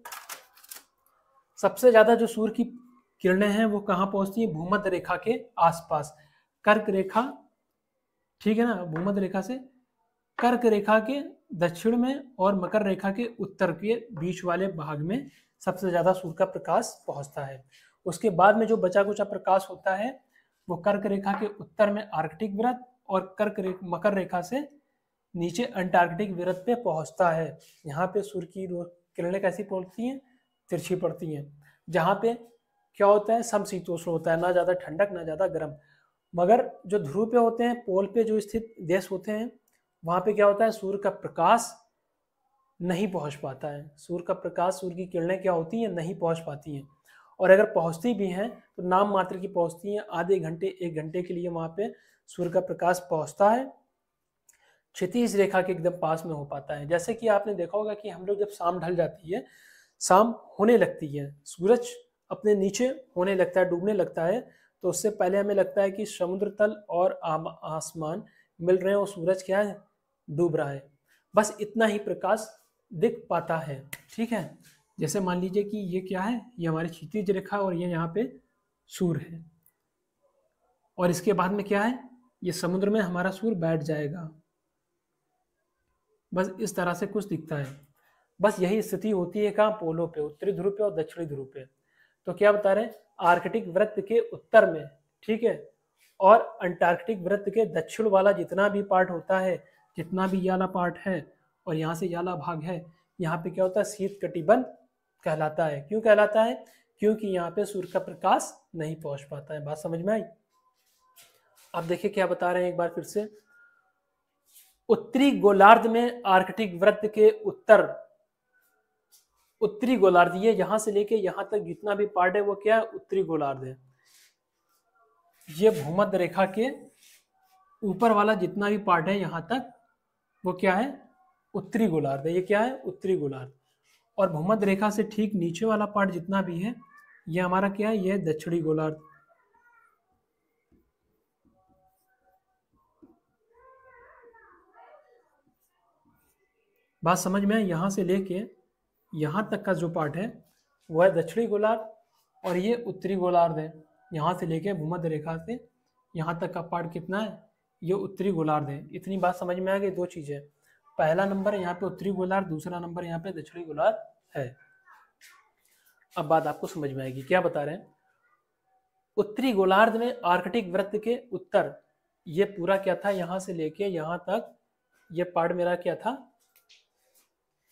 सबसे ज्यादा जो सूर्य की किरणें हैं वो कहाँ पहुंचती है, भूमध्य रेखा के आसपास, कर्क रेखा, ठीक है ना, भूमध्य रेखा से कर्क रेखा के दक्षिण में और मकर रेखा के उत्तर के बीच वाले भाग में सबसे ज्यादा सूर्य का प्रकाश पहुंचता है। उसके बाद में जो बचा कुचा प्रकाश होता है वो कर्क रेखा के उत्तर में आर्कटिक वृत्त और मकर रेखा से नीचे अंटार्कटिक वृत्त पे पहुंचता है। यहाँ पे सूर्य की किरणें कैसी पड़ती हैं, तिरछी पड़ती हैं। जहाँ पे क्या होता है, समशीतोष्ण होता है, ना ज़्यादा ठंडक ना ज़्यादा गर्म। मगर जो ध्रुव पे होते हैं, पोल पे जो स्थित देश होते हैं, वहाँ पे क्या होता है, सूर्य का प्रकाश नहीं पहुँच पाता है। सूर्य का प्रकाश, सूर्य की किरणें क्या होती हैं, नहीं पहुँच पाती हैं। और अगर पहुँचती भी हैं तो नाम मात्र की पहुँचती हैं, आधे घंटे 1 घंटे के लिए वहाँ पे सूर्य का प्रकाश पहुँचता है। क्षितिज रेखा के एकदम पास में हो पाता है। जैसे कि आपने देखा होगा कि हम लोग जब शाम ढल जाती है, शाम होने लगती है, सूरज अपने नीचे होने लगता है, डूबने लगता है, तो उससे पहले हमें लगता है कि समुद्र तल और आसमान मिल रहे हैं और सूरज क्या है, डूब रहा है। बस इतना ही प्रकाश दिख पाता है, ठीक है। जैसे मान लीजिए कि ये क्या है, ये हमारी क्षितिज रेखा और ये यहाँ पे सूर्य है, और इसके बाद में क्या है, ये समुद्र में हमारा सूर्य बैठ जाएगा। बस इस तरह से कुछ दिखता है। बस यही स्थिति होती है कहाँ, पोलों पे, उत्तरी ध्रुव पे और दक्षिणी ध्रुव पे। तो क्या बता रहे हैं, आर्कटिक वृत्त के उत्तर में, ठीक है, और अंटार्कटिक वृत्त के दक्षिण वाला जितना भी पार्ट होता है, जितना भी याला पार्ट है और यहाँ से याला भाग है, यहाँ पे क्या होता है, शीत कटिबंध कहलाता है। क्यों कहलाता है, क्योंकि यहाँ पे सूर्य का प्रकाश नहीं पहुंच पाता है। बात समझ में आई। अब देखिए क्या बता रहे हैं एक बार फिर से, उत्तरी गोलार्ध में आर्कटिक वृत्त के उत्तरी गोलार्ध, ये यहां से लेके यहां तक जितना भी पार्ट है वो क्या है, उत्तरी गोलार्ध है। ये भूमध्य रेखा के ऊपर वाला जितना भी पार्ट है यहां तक वो क्या है, उत्तरी गोलार्ध है। ये क्या है, उत्तरी गोलार्ध। और भूमध्य रेखा से ठीक नीचे वाला पार्ट जितना भी है ये हमारा क्या है, ये दक्षिणी गोलार्ध। बात समझ में, यहां से लेके यहां तक का जो पार्ट है वो है दक्षिणी गोलार्ध और ये उत्तरी गोलार्ध है। यहाँ से लेके भूमध्य रेखा से यहाँ तक का पार्ट कितना है, ये उत्तरी गोलार्ध है। इतनी बात समझ में आ गई। दो चीजें, पहला नंबर यहाँ पे उत्तरी गोलार्ध, दूसरा नंबर यहाँ पे दक्षिणी गोलार्ध है। अब बात आपको समझ में आएगी। क्या बता रहे हैं, उत्तरी गोलार्ध में आर्कटिक वृत्त के उत्तर, ये पूरा क्या था, यहाँ से लेके यहाँ तक ये पार्ट मेरा क्या था,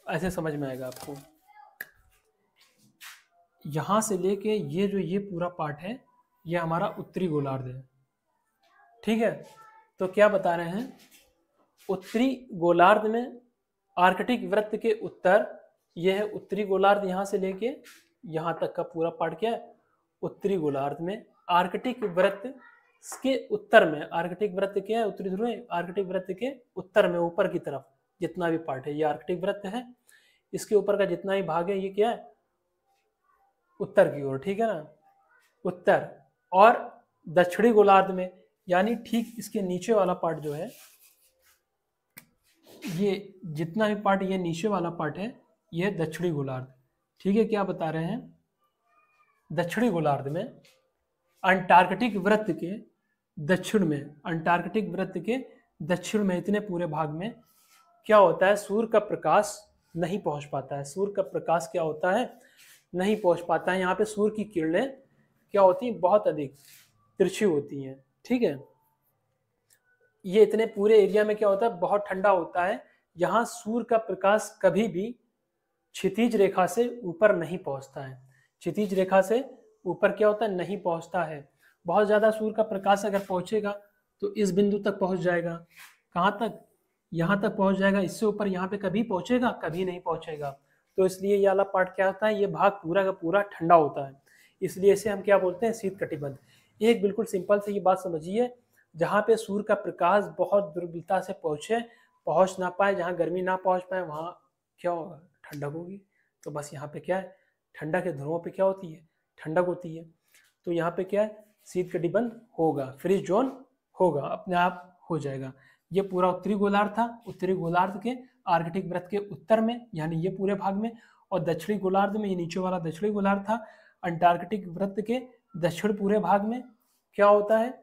ऐसे समझ में आएगा आपको। यहां से लेके ये जो ये पूरा पार्ट है ये हमारा उत्तरी गोलार्ध है, ठीक है। तो क्या बता रहे हैं, उत्तरी गोलार्ध में आर्कटिक वृत्त के उत्तर, ये है उत्तरी गोलार्ध, यहां से लेके यहां तक का पूरा पार्ट क्या है, उत्तरी गोलार्ध में। आर्कटिक वृत्त के उत्तर में, आर्कटिक वृत्त क्या है, उत्तरी ध्रुव में, आर्कटिक वृत्त के उत्तर में ऊपर की तरफ जितना भी पार्ट है ये आर्कटिक वृत्त है। इसके ऊपर का जितना भी भाग है ये क्या है, उत्तर की ओर, ठीक है ना, उत्तर। और दक्षिणी गोलार्ध में, यानी ठीक इसके नीचे वाला पार्ट जो है, ये जितना भी पार्ट ये नीचे वाला पार्ट है ये दक्षिणी गोलार्ध, ठीक है। क्या बता रहे हैं, दक्षिणी गोलार्ध में अंटार्कटिक वृत्त के दक्षिण में, अंटार्कटिक वृत्त के दक्षिण में इतने पूरे भाग में क्या होता है, सूर्य का प्रकाश नहीं पहुंच पाता है। सूर्य का प्रकाश क्या होता है, नहीं पहुंच पाता है। यहाँ पे सूर्य की किरणें क्या होती हैं, बहुत अधिक तिरछी होती हैं। ठीक है, ये इतने पूरे एरिया में क्या होता है, बहुत ठंडा होता है। यहाँ सूर्य का प्रकाश कभी भी क्षितिज रेखा से ऊपर नहीं पहुंचता है। क्षितिज रेखा से ऊपर क्या होता है, नहीं पहुंचता है। बहुत ज्यादा सूर्य का प्रकाश अगर पहुंचेगा तो इस बिंदु तक पहुंच जाएगा। कहाँ तक, यहाँ तक पहुंच जाएगा। इससे ऊपर यहाँ पे कभी पहुंचेगा, कभी नहीं पहुंचेगा। तो इसलिए ये वाला पार्ट क्या होता है, ये भाग पूरा का पूरा ठंडा होता है। इसलिए इसे हम क्या बोलते हैं, शीत कटिबंध। एक बिल्कुल सिंपल से ये बात समझिए, जहाँ पे सूर्य का प्रकाश बहुत दुर्बलता से पहुंच ना पाए, जहाँ गर्मी ना पहुंच पाए, वहाँ क्या होगा, ठंडक होगी। तो बस यहाँ पे क्या है, ठंडा के ध्रुवों पे क्या होती है, ठंडक होती है। तो यहाँ पे क्या है, शीत कटिबंध होगा, फ्रीज जोन होगा, अपने आप हो जाएगा। ये पूरा उत्तरी गोलार्ध था। उत्तरी गोलार्ध के आर्कटिक वृत्त के उत्तर में, यानी ये पूरे भाग में, और दक्षिणी गोलार्ध में, ये नीचे वाला दक्षिणी गोलार्ध था। अंटार्कटिक वृत्त के दक्षिण पूरे भाग में क्या होता है,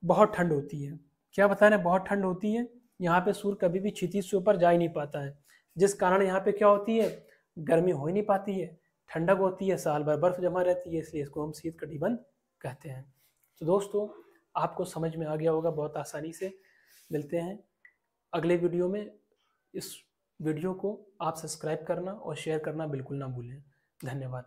बहुत ठंड होती है। क्या बता रहे हैं, बहुत ठंड होती है। यहाँ पे सूर्य कभी भी क्षितिज से ऊपर जा ही नहीं पाता है, जिस कारण यहाँ पे क्या होती है, गर्मी हो ही नहीं पाती है, ठंडक होती है, साल भर बर्फ जमा रहती है। इसलिए इसको हम शीत कटिबंध कहते हैं। तो दोस्तों, आपको समझ में आ गया होगा बहुत आसानी से। मिलते हैं अगले वीडियो में। इस वीडियो को आप सब्सक्राइब करना और शेयर करना बिल्कुल ना भूलें। धन्यवाद।